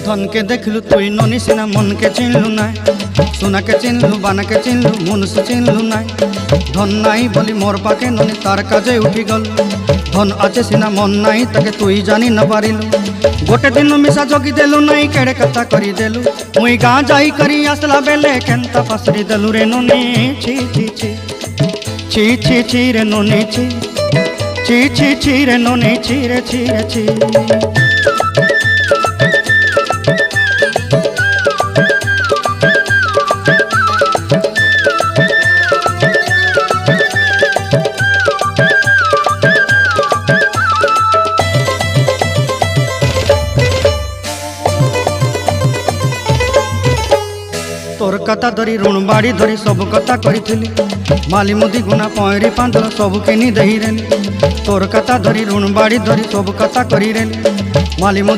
धन के देखलु तुई ननी सिना मन के चिन्हलु ना सोना के चिन्हलु बाना के चिन्हलु मनुष्य चिन्हलु ना धन नाई बोली मोर पाके ननी तार काजे उठी गल धन आचे सिना मन नाई ताके तुई जानी न पारिलु गोटे दिन मिसा जगी देलु नाई केड़े कथा करी देलु मुई गाँ जाई करी आसला बेले केंता पासरी देलु रे ननी छी छी छी छी छी छी रे ननी छी छी छी छी रे ननी छी रे छी रे छी। तोर कथा धरी ऋण बाड़ी धरी सब कथा करी माली मुदी गुना पहरी पांदल सब किनी दही रेली तोर कथा धरी ऋण बाड़ी धरी सब कथा करी रेली माली